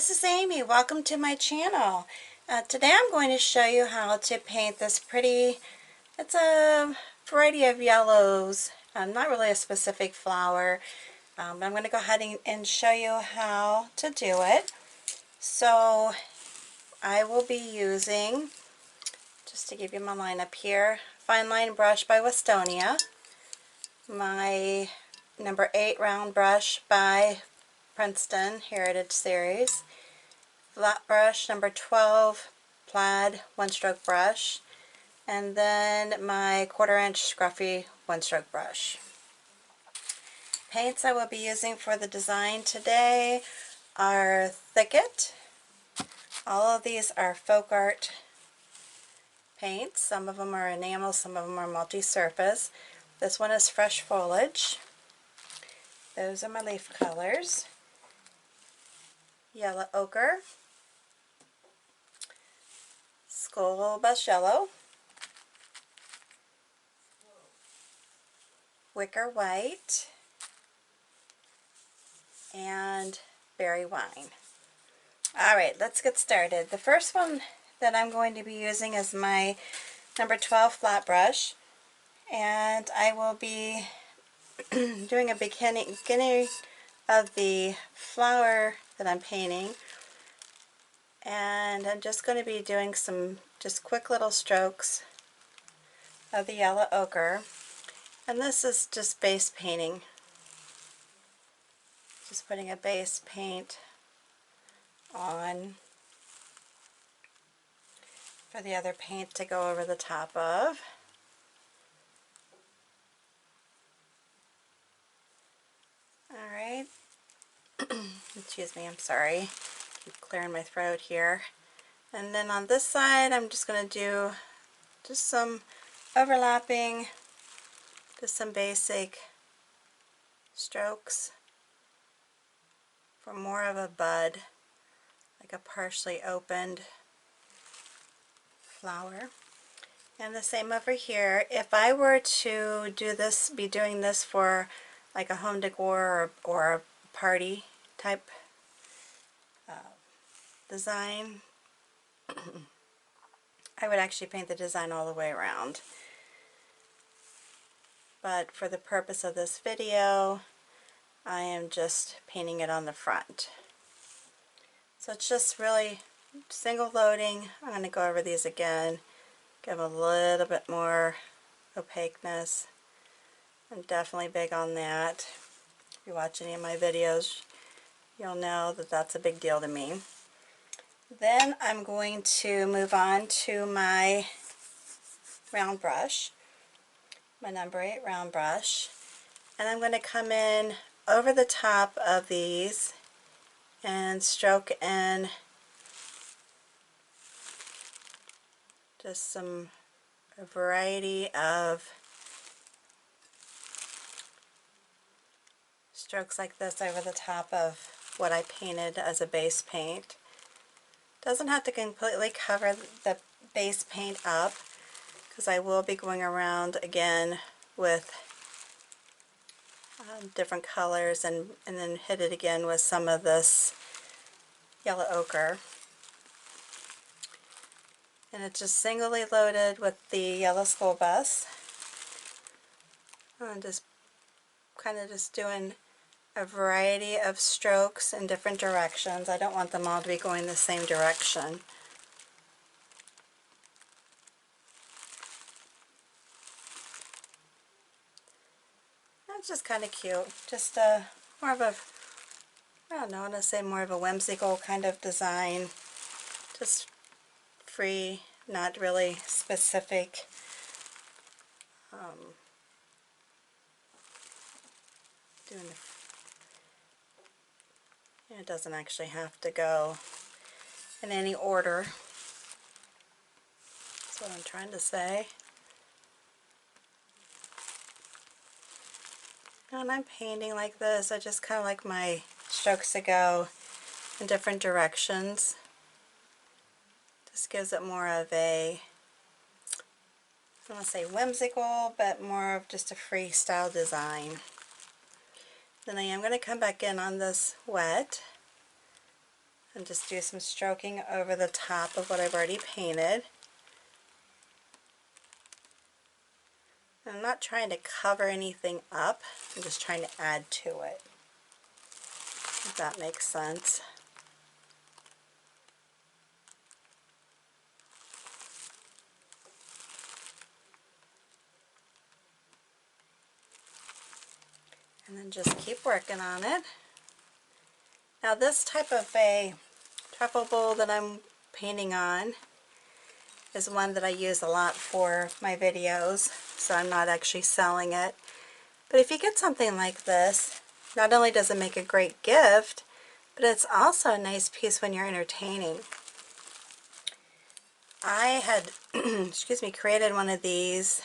this is Amy. Welcome to my channel. Today I'm going to show you how to paint this pretty, it's a variety of yellows, not really a specific flower, but I'm going to go ahead and show you how to do it. So I will be using, just to give you my line up here, Fine Line Brush by Westonia, my number 8 round brush by Princeton Heritage Series, flat brush number 12 plaid one-stroke brush, and then my 1/4 inch scruffy one-stroke brush. Paints I will be using for the design today are Thicket. All of these are folk art paints. Some of them are enamel, some of them are multi-surface. This one is Fresh Foliage. Those are my leaf colors. Yellow Ochre, Skull Bus Yellow, Wicker White, and Berry Wine. Alright, let's get started. The first one that I'm going to be using is my number 12 flat brush, and I will be doing a beginning of the flower that I'm painting, and I'm just going to be doing some just quick little strokes of the yellow ochre, and this is just base painting, just putting a base paint on for the other paint to go over the top of. Alright, excuse me, I'm sorry, keep clearing my throat here. And then on this side I'm just going to do just some overlapping, just some basic strokes for more of a bud, like a partially opened flower. And the same over here. If I were to do this, be doing this for like a home decor or a party type design, I would actually paint the design all the way around. But for the purpose of this video, I am just painting it on the front. So it's just really single loading. I'm going to go over these again, give a little bit more opaqueness. I'm definitely big on that. If you watch any of my videos, you'll know that that's a big deal to me. Then I'm going to move on to my round brush, my number 8 round brush, and I'm going to come in over the top of these and stroke in just a variety of strokes like this over the top of what I painted as a base paint. Doesn't have to completely cover the base paint up, because I will be going around again with different colors and then hit it again with some of this yellow ochre. And it's just singly loaded with the yellow school bus. I'm just kind of just doing a variety of strokes in different directions. I don't want them all to be going the same direction. That's just kind of cute. Just more of a, I don't know, I want to say more of a whimsical kind of design. Just free, not really specific. Doing it doesn't actually have to go in any order. That's what I'm trying to say. When I'm painting like this, I just kind of like my strokes to go in different directions. Just gives it more of a, I don't want to say whimsical, but more of just a freestyle design. Then I am going to come back in on this wet. and just do some stroking over the top of what I've already painted. I'm not trying to cover anything up, I'm just trying to add to it, if that makes sense. And then just keep working on it. Now this type of a truffle bowl that I'm painting on is one that I use a lot for my videos, so I'm not actually selling it. But if you get something like this, not only does it make a great gift, but it's also a nice piece when you're entertaining. I had excuse me, created one of these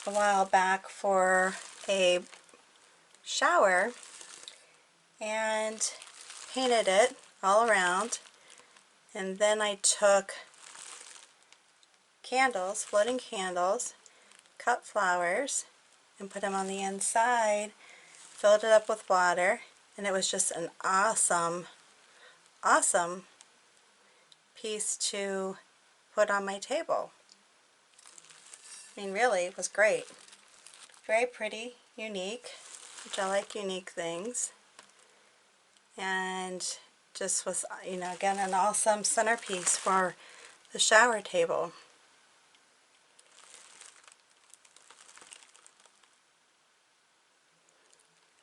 a while back for a shower and painted it all around, and then I took candles, floating candles, cut flowers, and put them on the inside, filled it up with water, and it was just an awesome piece to put on my table. I mean, really, it was great. Very pretty, unique, which I like unique things. And just was, you know, again, an awesome centerpiece for the shower table.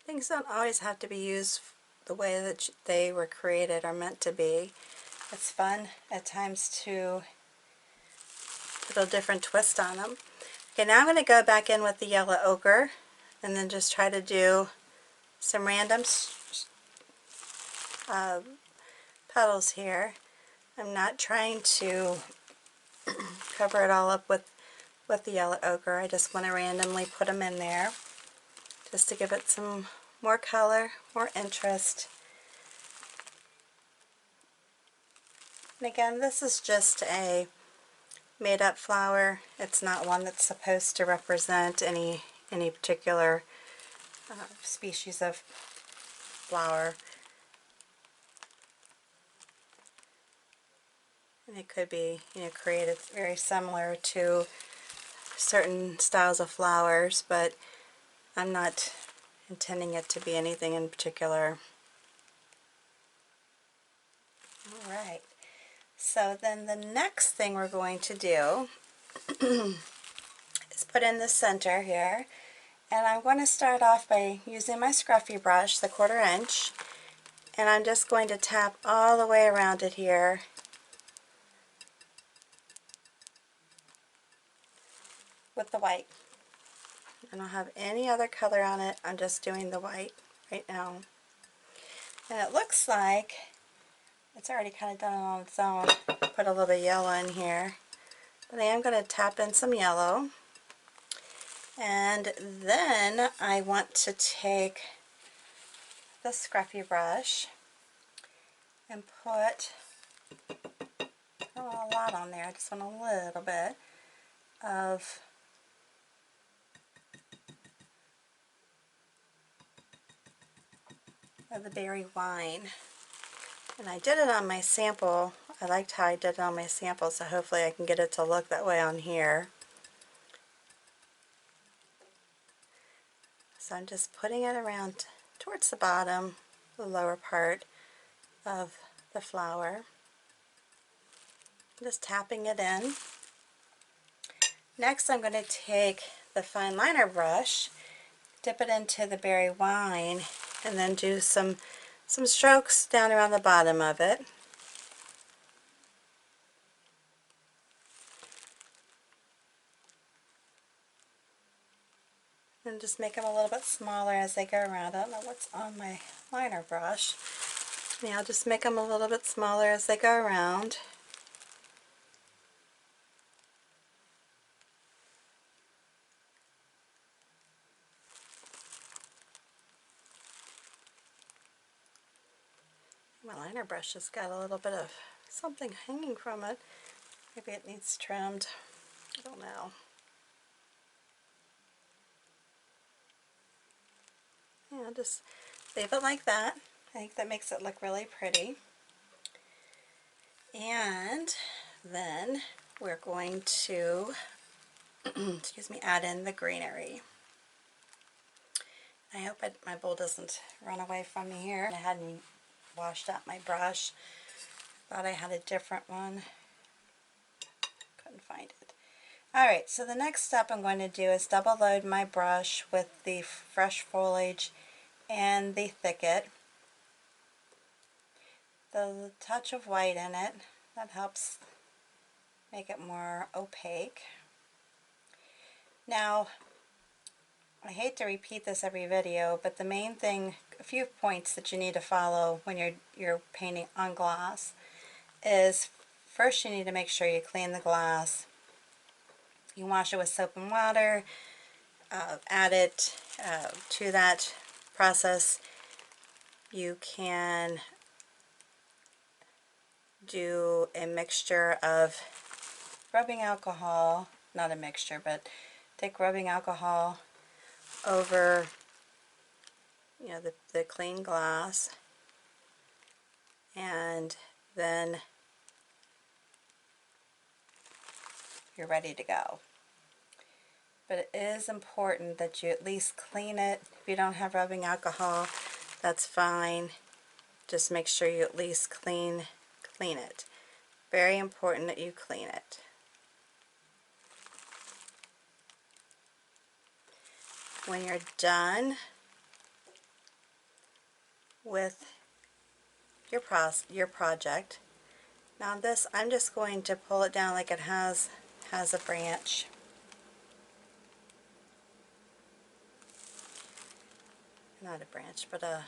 Things don't always have to be used the way that they were created or meant to be. It's fun at times to put a different twist on them. Okay, now I'm going to go back in with the yellow ochre and then just try to do some random petals here. I'm not trying to cover it all up with the yellow ochre. I just want to randomly put them in there just to give it some more color, more interest. And again, this is just a made-up flower. It's not one that's supposed to represent any particular species of flower. And it could be, you know, created very similar to certain styles of flowers, but I'm not intending it to be anything in particular. Alright, so then the next thing we're going to do is put in the center here, and I'm going to start off by using my scruffy brush, the 1/4 inch, and I'm just going to tap all the way around it here. With the white. I don't have any other color on it, I'm just doing the white right now. And it looks like it's already kind of done it on its own. Put a little bit of yellow in here. But I am going to tap in some yellow. And then I want to take the scruffy brush and put, I don't want a lot on there, I just want a little bit of the berry wine. And I did it on my sample. I liked how I did it on my sample, so hopefully I can get it to look that way on here. So I'm just putting it around towards the bottom, the lower part of the flower. Just tapping it in. Next I'm going to take the fine liner brush, dip it into the berry wine, and then do some strokes down around the bottom of it. And just make them a little bit smaller as they go around. I don't know what's on my liner brush. Yeah, I'll just make them a little bit smaller as they go around. My liner brush has got a little bit of something hanging from it. Maybe it needs trimmed. I don't know. Yeah, just leave it like that. I think that makes it look really pretty. And then we're going to excuse me, add in the greenery. I hope my bowl doesn't run away from me here. I hadn't washed out my brush. Thought I had a different one. Couldn't find it. Alright, so the next step I'm going to do is double load my brush with the fresh foliage and the Thicket. The touch of white in it, that helps make it more opaque. Now, I hate to repeat this every video, but the main thing, a few points that you need to follow when you're painting on glass is, first you need to make sure you clean the glass. You wash it with soap and water, add it to that process. You can do a mixture of rubbing alcohol, not a mixture, but take rubbing alcohol over the clean glass, and then you're ready to go. But it is important that you at least clean it. If you don't have rubbing alcohol, that's fine. Just make sure you at least clean it. Very important that you clean it. When you're done with your project, now this, I'm just going to pull it down like it has a branch. Not a branch, but a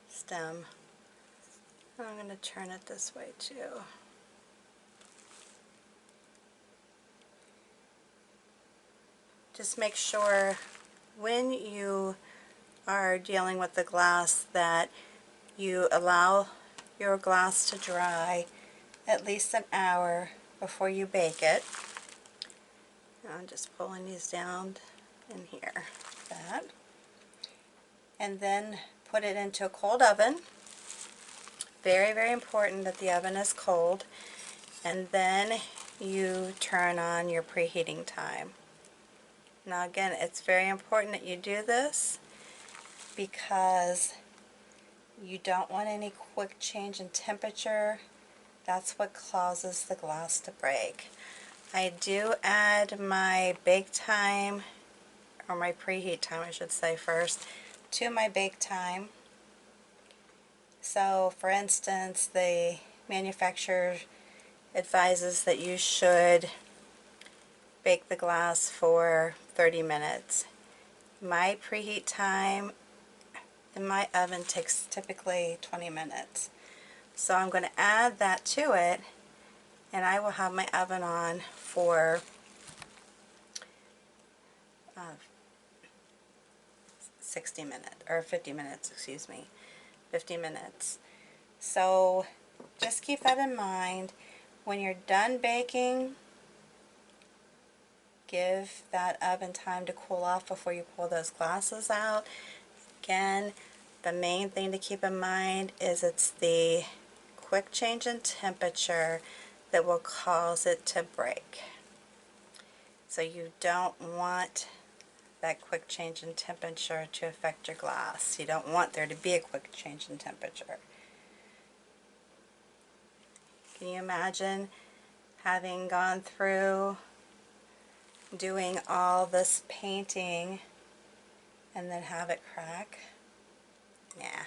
stem. I'm going to turn it this way too. Just make sure when you are dealing with the glass that you allow your glass to dry at least an hour before you bake it. I'm just pulling these down in here, like that. And then put it into a cold oven. Very, very important that the oven is cold. And then you turn on your preheating time. Now again, it's very important that you do this because you don't want any quick change in temperature. That's what causes the glass to break. I do add my bake time, or my preheat time I should say first, to my bake time. So for instance, the manufacturer advises that you should bake the glass for 30 minutes. My preheat time in my oven takes typically 20 minutes. So I'm going to add that to it, and I will have my oven on for 60 minutes, or 50 minutes, excuse me, 50 minutes. So just keep that in mind. When you're done baking, give that oven time to cool off before you pull those glasses out. Again, the main thing to keep in mind is it's the quick change in temperature that will cause it to break. So you don't want that quick change in temperature to affect your glass. You don't want there to be a quick change in temperature. Can you imagine having gone through doing all this painting and then have it crack? Yeah,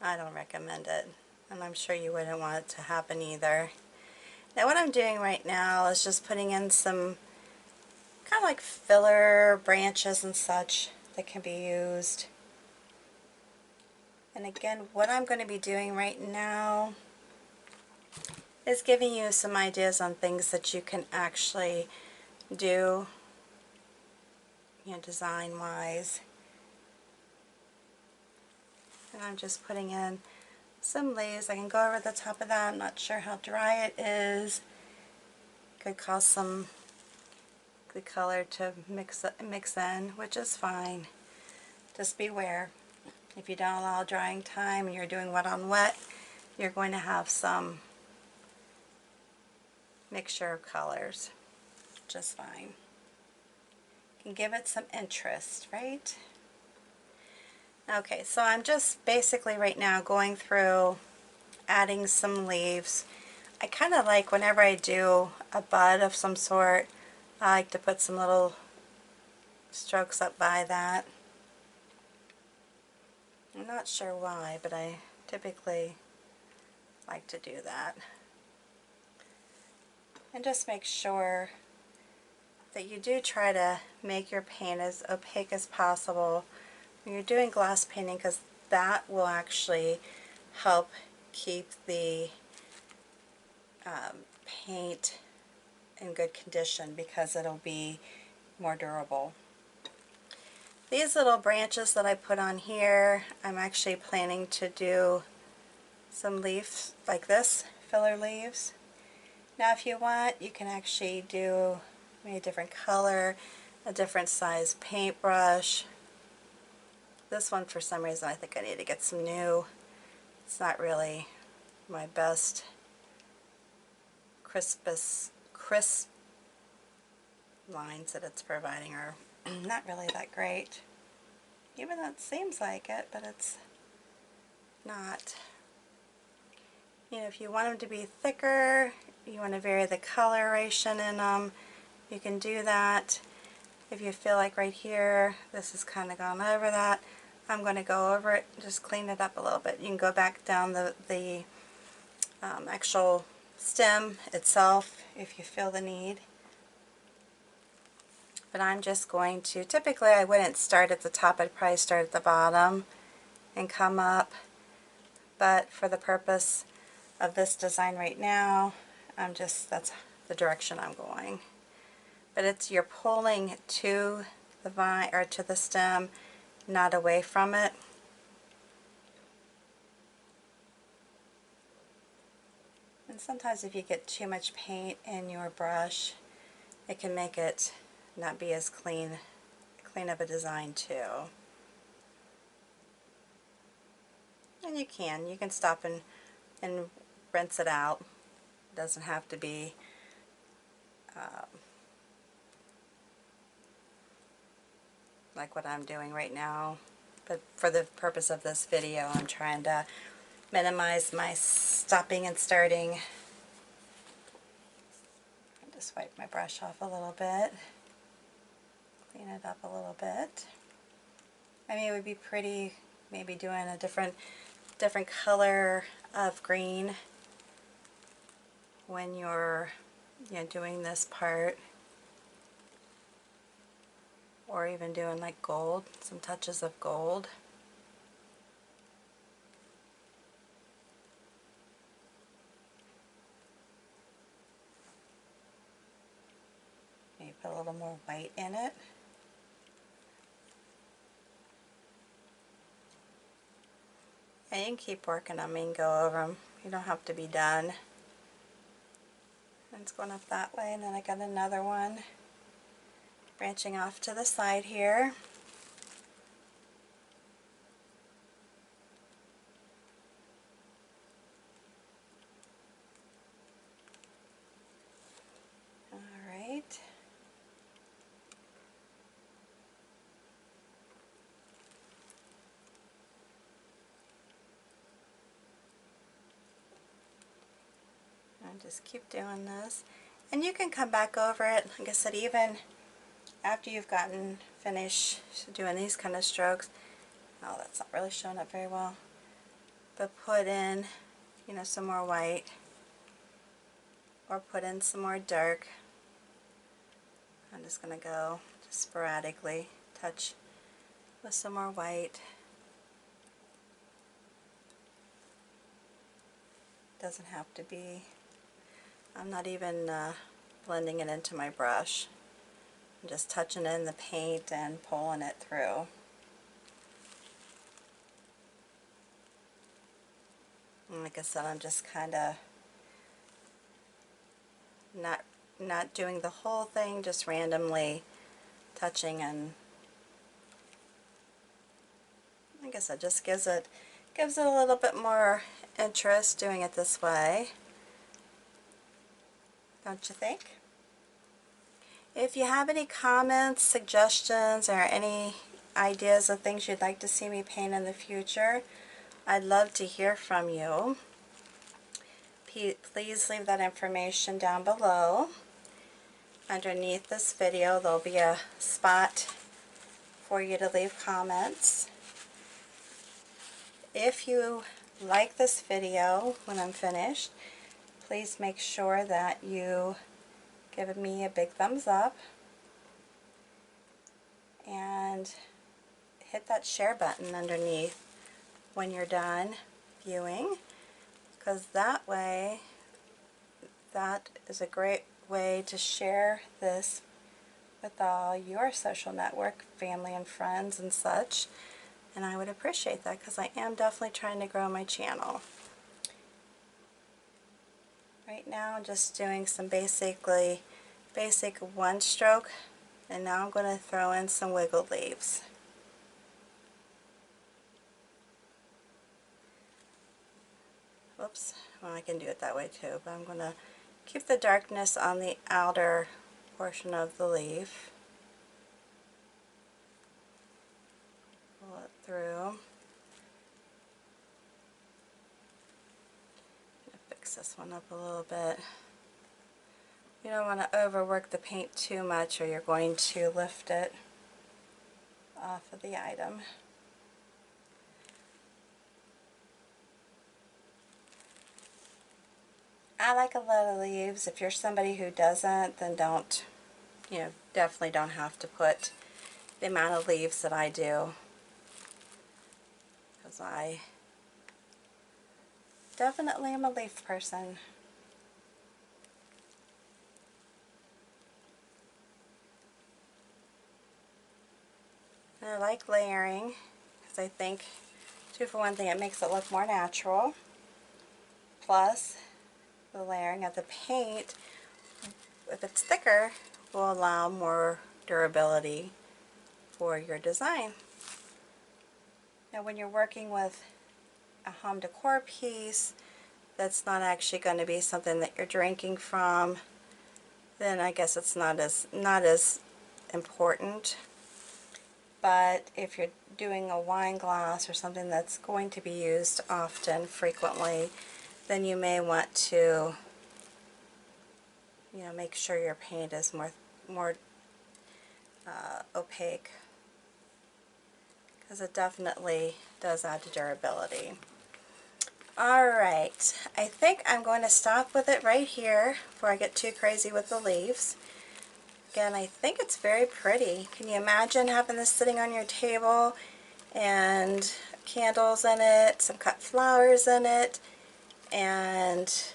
I don't recommend it, and I'm sure you wouldn't want it to happen either. Now what I'm doing right now is just putting in some kind of like filler branches and such that can be used. And again, what I'm going to be doing right now is giving you some ideas on things that you can actually do, design wise. And I'm just putting in some leaves. I can go over the top of that. I'm not sure how dry it is. Could cause some the color to mix in, which is fine. Just beware. If you don't allow drying time and you're doing wet on wet, you're going to have some mixture of colors just fine. Can give it some interest, right? Okay, so I'm just basically right now going through adding some leaves. I kind of like whenever I do a bud of some sort, I like to put some little strokes up by that. I'm not sure why, but I typically like to do that. And just make sure that you do try to make your paint as opaque as possible when you're doing glass painting, because that will actually help keep the paint in good condition, because it'll be more durable. These little branches that I put on here, I'm actually planning to do some leaves like this, filler leaves. Now if you want, you can actually do maybe a different color, a different size paintbrush. This one, for some reason, I think I need to get some new. It's not really my best crisp lines that it's providing are not really that great. Even though it seems like it, but it's not. You know, if you want them to be thicker, you want to vary the coloration in them, you can do that. If you feel like right here, this has kind of gone over that, I'm going to go over it, just clean it up a little bit. You can go back down the actual stem itself if you feel the need. But I'm just going to, typically I wouldn't start at the top, I'd probably start at the bottom and come up. But for the purpose of this design right now, that's the direction I'm going. But it's, you're pulling to the vine or to the stem, not away from it. And sometimes if you get too much paint in your brush, it can make it not be as clean of a design too. And you can stop and rinse it out. It doesn't have to be like what I'm doing right now. But for the purpose of this video, I'm trying to minimize my stopping and starting. Just wipe my brush off a little bit. Clean it up a little bit. I mean, it would be pretty maybe doing a different color of green when you're doing this part, or even doing like gold, some touches of gold. Maybe put a little more white in it. And you can keep working on them and go over them. You don't have to be done. And it's going up that way, and then I got another one branching off to the side here. Alright. And just keep doing this. And you can come back over it, like I said, even after you've gotten finished doing these kind of strokes. Oh, that's not really showing up very well. But put in, some more white, or put in some more dark. I'm just going to go just sporadically touch with some more white. Doesn't have to be. I'm not even blending it into my brush. I'm just touching in the paint and pulling it through. And like I said, I'm just kind of not doing the whole thing, just randomly touching, and like I said, just gives it a little bit more interest doing it this way. Don't you think? If you have any comments, suggestions, or any ideas of things you'd like to see me paint in the future, I'd love to hear from you. Please leave that information down below. Underneath this video there'll be a spot for you to leave comments. If you like this video when I'm finished, please make sure that you give me a big thumbs up and hit that share button underneath when you're done viewing, because that way, that is a great way to share this with all your social network, family and friends and such, and I would appreciate that because I am definitely trying to grow my channel. Right now I'm just doing some basic one stroke, and now I'm going to throw in some wiggle leaves. Whoops, well I can do it that way too, but I'm going to keep the darkness on the outer portion of the leaf. Pull it through. Fix this one up a little bit. You don't want to overwork the paint too much or you're going to lift it off of the item. I like a lot of leaves. If you're somebody who doesn't, then don't, definitely don't have to put the amount of leaves that I do, because I definitely am a leaf person. And I like layering, because I think, too, for one thing, it makes it look more natural. Plus, the layering of the paint, if it's thicker, will allow more durability for your design. Now when you're working with a home decor piece that's not actually going to be something that you're drinking from, then I guess it's not as important. But if you're doing a wine glass or something that's going to be used often, frequently, then you may want to make sure your paint is more opaque, because it definitely does add to durability. Alright, I think I'm going to stop with it right here before I get too crazy with the leaves. Again, I think it's very pretty. Can you imagine having this sitting on your table and candles in it, some cut flowers in it, and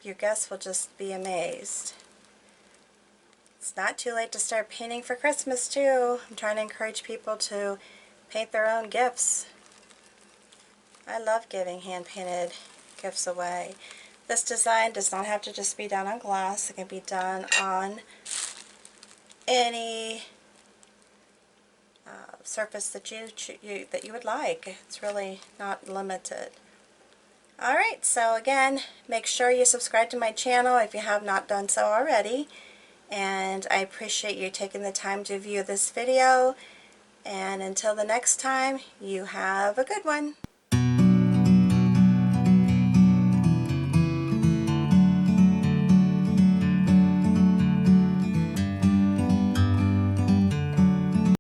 your guests will just be amazed. It's not too late to start painting for Christmas too. I'm trying to encourage people to paint their own gifts. I love giving hand-painted gifts away. This design does not have to just be done on glass. It can be done on any surface that you would like. It's really not limited. Alright, so again, make sure you subscribe to my channel if you have not done so already. And I appreciate you taking the time to view this video. And until the next time, you have a good one.